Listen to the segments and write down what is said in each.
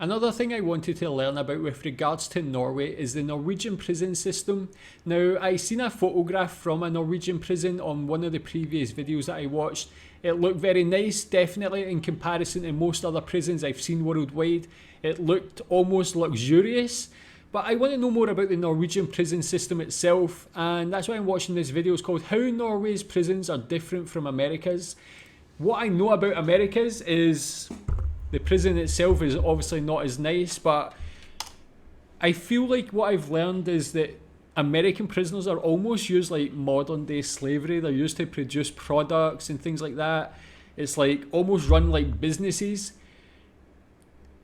Another thing I wanted to learn about with regards to Norway is the Norwegian prison system. Now, I seen a photograph from a Norwegian prison on one of the previous videos that I watched. It looked very nice, definitely in comparison to most other prisons I've seen worldwide. It looked almost luxurious. But I want to know more about the Norwegian prison system itself, and that's why I'm watching this video. It's called How Norway's Prisons Are Different from America's. What I know about America's is the prison itself is obviously not as nice, but I feel like what I've learned is that American prisoners are almost used like modern day slavery. They're used to produce products and things like that. It's like almost run like businesses.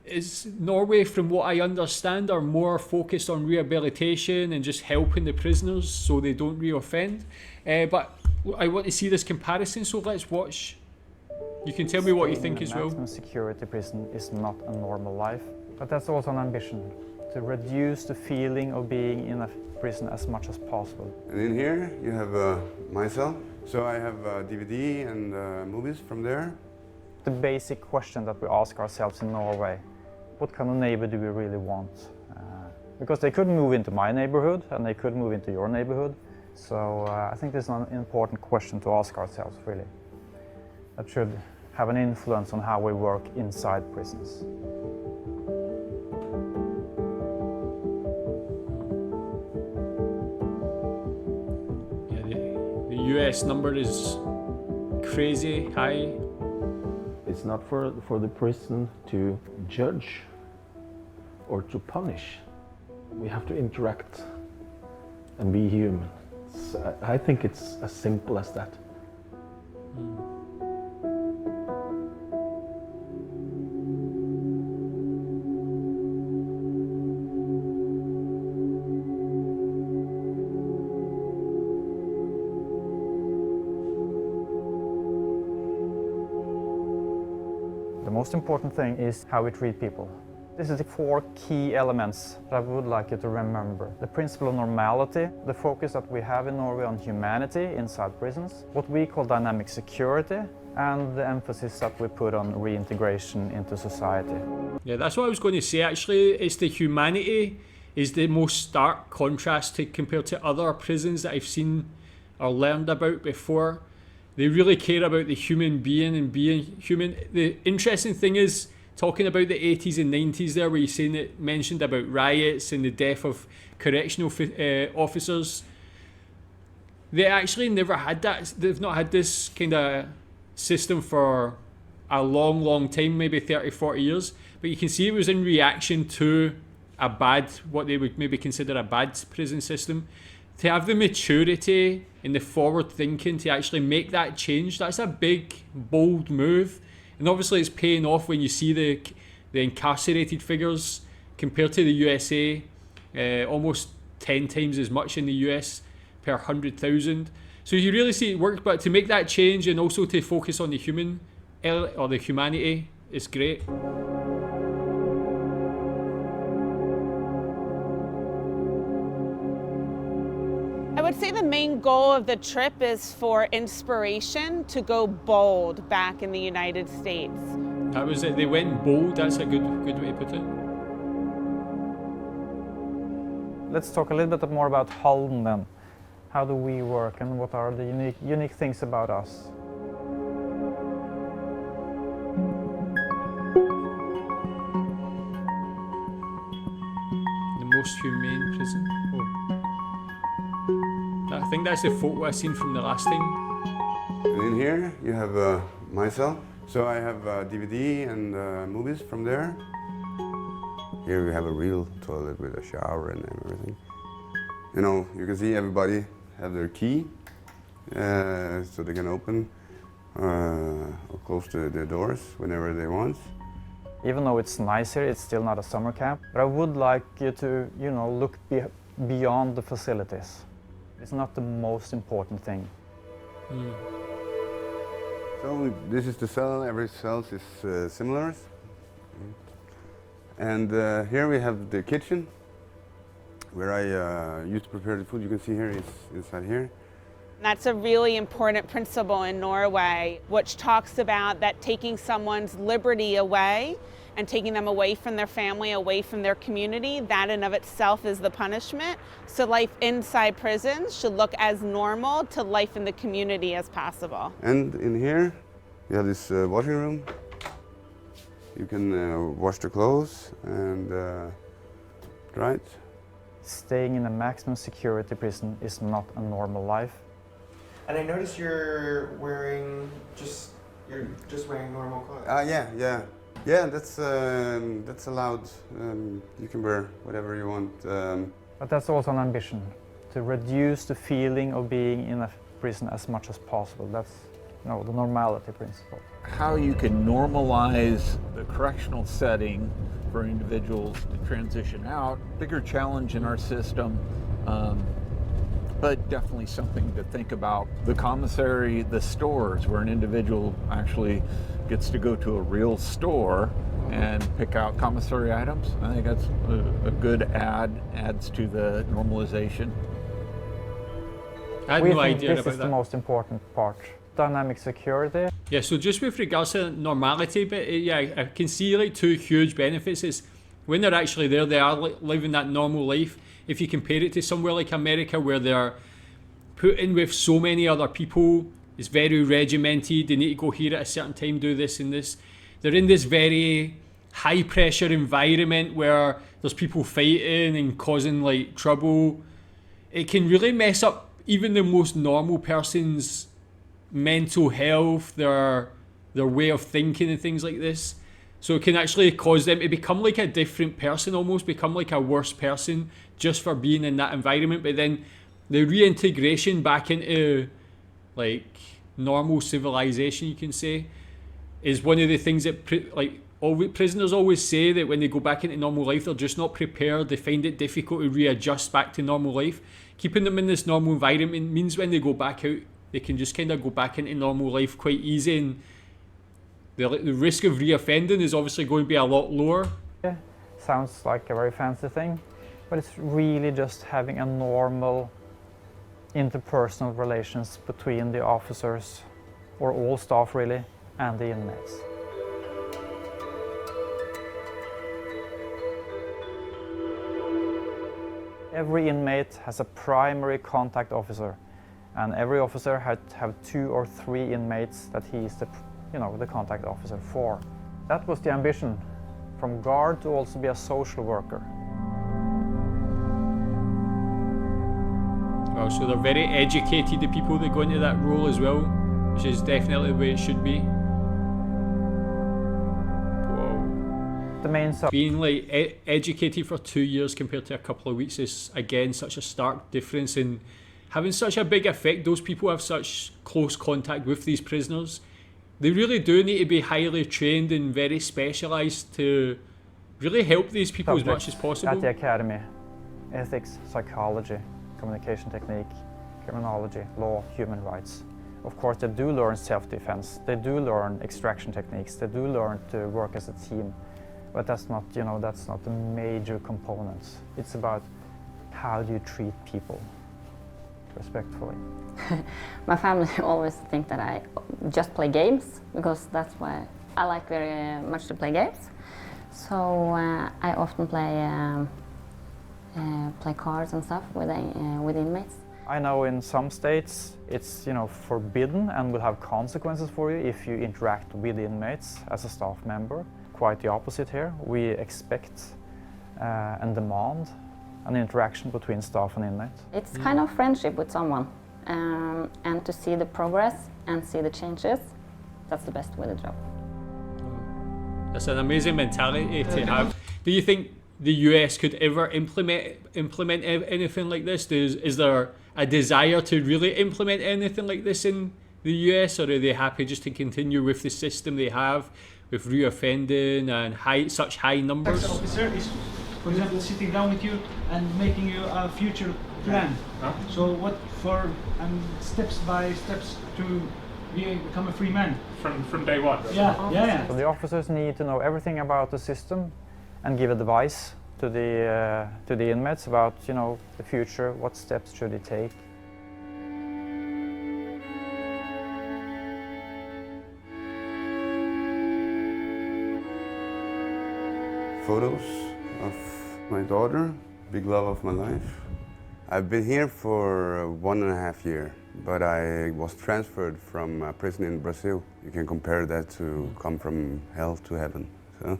Is Norway, from what I understand, are more focused on rehabilitation and just helping the prisoners so they don't reoffend. But I want to see this comparison, so let's watch. You can tell me what you think as well. Maximum security prison is not a normal life, but that's also an ambition, to reduce the feeling of being in a prison as much as possible. And in here you have my cell. So I have DVD and movies from there. The basic question that we ask ourselves in Norway: what kind of neighbor do we really want? Because they could move into my neighborhood and they could move into your neighborhood. So I think this is an important question to ask ourselves, really. That should have an influence on how we work inside prisons. Yeah, the US number is crazy high. It's not for the prison to judge or to punish. We have to interact and be human. I think it's as simple as that. The most important thing is how we treat people. This is the 4 key elements that I would like you to remember. The principle of normality, the focus that we have in Norway on humanity inside prisons, what we call dynamic security, and the emphasis that we put on reintegration into society. Yeah, that's what I was going to say actually. It's the humanity is the most stark contrast to compared to other prisons that I've seen or learned about before. They really care about the human being and being human. The interesting thing is, talking about the 80s and 90s there, where you're saying it mentioned about riots and the death of correctional officers. They actually never had that. They've not had this kind of system for a long time, maybe 30, 40 years. But you can see it was in reaction to a bad, what they would maybe consider a bad prison system. To have the maturity and the forward thinking to actually make that change, that's a big, bold move. And obviously it's paying off when you see the incarcerated figures compared to the USA, almost 10 times as much in the US per 100,000. So you really see it work, but to make that change and also to focus on the human or the humanity is great. I would say the main goal of the trip is for inspiration to go bold back in the United States. That was it. They went bold. That's a good way to put it. Let's talk a little bit more about Halden then. How do we work and what are the unique things about us? The most humane prison. Oh. I think that's the photo I seen from the last time. And in here you have my cell. So I have DVD and movies from there. Here we have a real toilet with a shower and everything. You know, you can see everybody have their key, so they can open or close the doors whenever they want. Even though it's nice here, it's still not a summer camp. But I would like you to, look beyond the facilities. It's not the most important thing. Mm. So this is the cell. Every cell is similar. And here we have the kitchen, where I used to prepare the food. You can see here is inside here. That's a really important principle in Norway, which talks about that taking someone's liberty away and taking them away from their family, away from their community, that in of itself is the punishment. So life inside prisons should look as normal to life in the community as possible. And in here, you have this washing room. You can wash the clothes and dry it. Staying in a maximum security prison is not a normal life. And I noticed you're just wearing normal clothes. Yeah. That's allowed. You can wear whatever you want. But that's also an ambition, to reduce the feeling of being in a prison as much as possible. That's the normality principle. How you can normalize the correctional setting for individuals to transition out, bigger challenge in our system, but definitely something to think about. The commissary, the stores, where an individual actually gets to go to a real store and pick out commissary items. I think that's a good adds to the normalization. I had We no think idea this about is that. the most important part. Dynamic security. Yeah, so just with regards to normality, but I can see like two huge benefits. Is when they're actually there, they are living that normal life. If you compare it to somewhere like America, where they're put in with so many other people, it's very regimented. They need to go here at a certain time, do this and this. They're in this very high pressure environment where there's people fighting and causing like trouble. It can really mess up even the most normal person's mental health, their way of thinking and things like this. So it can actually cause them to become like a different person, almost become like a worse person just for being in that environment. But then the reintegration back into like normal civilization, you can say, is one of the things that prisoners always say, that when they go back into normal life, they're just not prepared. They find it difficult to readjust back to normal life. Keeping them in this normal environment means when they go back out, they can just kind of go back into normal life quite easy, and the risk of reoffending is obviously going to be a lot lower. Yeah, sounds like a very fancy thing, but it's really just having a normal interpersonal relations between the officers, or all staff really, and the inmates. Every inmate has a primary contact officer, and every officer had to have 2 or 3 inmates that he is the contact officer for. That was the ambition, from guard to also be a social worker. Well, so they're very educated, the people that go into that role as well, which is definitely the way it should be. The main Being like educated for 2 years compared to a couple of weeks is again such a stark difference, and having such a big effect. Those people have such close contact with these prisoners. They really do need to be highly trained and very specialised to really help these people as much as possible. At the academy: ethics, psychology, communication technique, criminology, law, human rights. Of course, they do learn self-defense. They do learn extraction techniques. They do learn to work as a team. But that's not, that's not the major components. It's about how do you treat people respectfully. My family always think that I just play games, because that's why I like very much to play games. So I often play cards and stuff with inmates. I know in some states it's forbidden and will have consequences for you if you interact with inmates as a staff member. Quite the opposite here. We expect and demand an interaction between staff and inmates. It's kind of friendship with someone, and to see the progress and see the changes, that's the best with the job. That's an amazing mentality to have. Do you think the US could ever implement anything like this? Is there a desire to really implement anything like this in the US, or are they happy just to continue with the system they have, with reoffending and such high numbers? The officer is, for example, sitting down with you and making you a future plan. So what for steps by steps to become a free man. From day one. Yeah. So the officers need to know everything about the system and give advice to the inmates about the future, what steps should they take. photos of my daughter, big love of my life. I've been here for 1.5 years, but I was transferred from a prison in Brazil. You can compare that to come from hell to heaven. So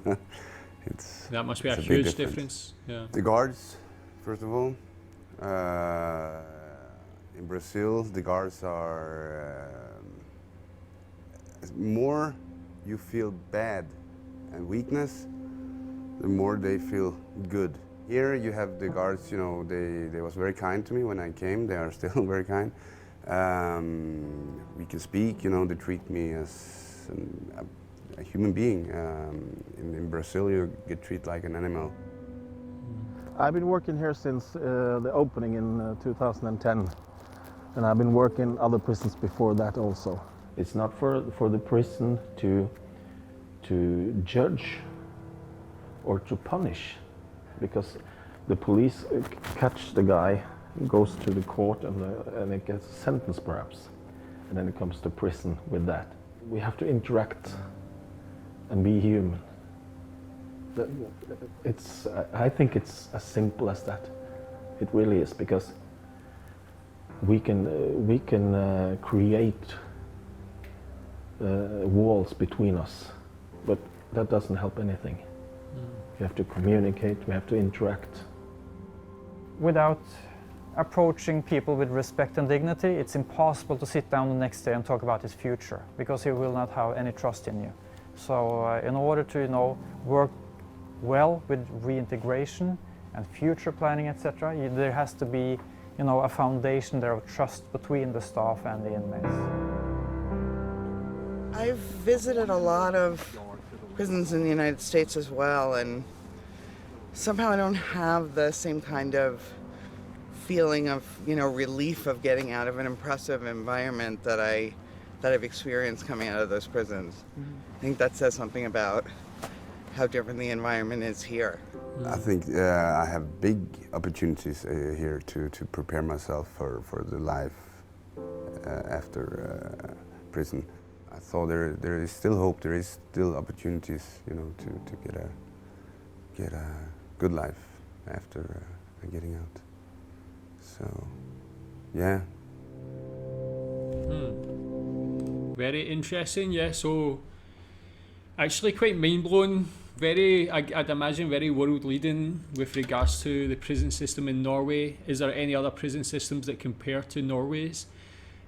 that must be a big huge difference. Yeah. The guards, first of all. In Brazil, the guards are more you feel bad and weakness, the more they feel good. Here you have the guards, you know, they was very kind to me when I came. They are still very kind. We can speak, you know, they treat me as a human being. In Brazil, you get treated like an animal. I've been working here since the opening in 2010, and I've been working in other prisons before that also. It's not for the prison to judge or to punish, because the police catch the guy, goes to the court, and it gets a sentence perhaps, and then it comes to prison with that. We have to interact and be human. I think it's as simple as that. It really is, because we can create walls between us, but that doesn't help anything. We have to communicate, we have to interact. Without approaching people with respect and dignity, it's impossible to sit down the next day and talk about his future, because he will not have any trust in you. So in order to, you know, work well with reintegration and future planning, etc., there has to be, you know, a foundation there of trust between the staff and the inmates. I've visited a lot of prisons in the United States as well, and somehow I don't have the same kind of feeling of, you know, relief of getting out of an impressive environment that I've experienced coming out of those prisons. I think that says something about how different the environment is here. I think I have big opportunities here to prepare myself for the life after prison. I thought there is still hope, there is still opportunities, you know, to get a good life after getting out. So, yeah. Very interesting, yeah. So, actually quite mind-blowing. I'd imagine very world-leading with regards to the prison system in Norway. Is there any other prison systems that compare to Norway's?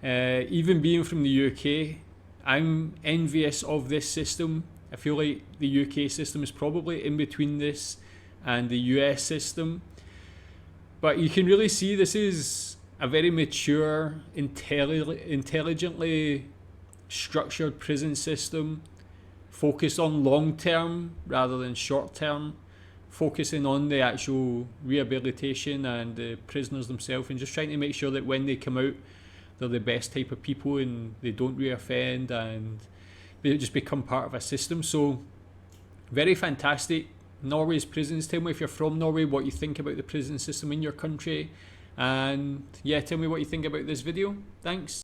Even being from the UK, I'm envious of this system. I feel like the UK system is probably in between this and the US system. But you can really see this is a very mature, intelligently structured prison system, focused on long-term rather than short-term, focusing on the actual rehabilitation and the prisoners themselves, and just trying to make sure that when they come out, they're the best type of people and they don't reoffend and they just become part of a system. So, very fantastic. Norway's prisons. Tell me if you're from Norway what you think about the prison system in your country, and yeah, tell me what you think about this video. Thanks.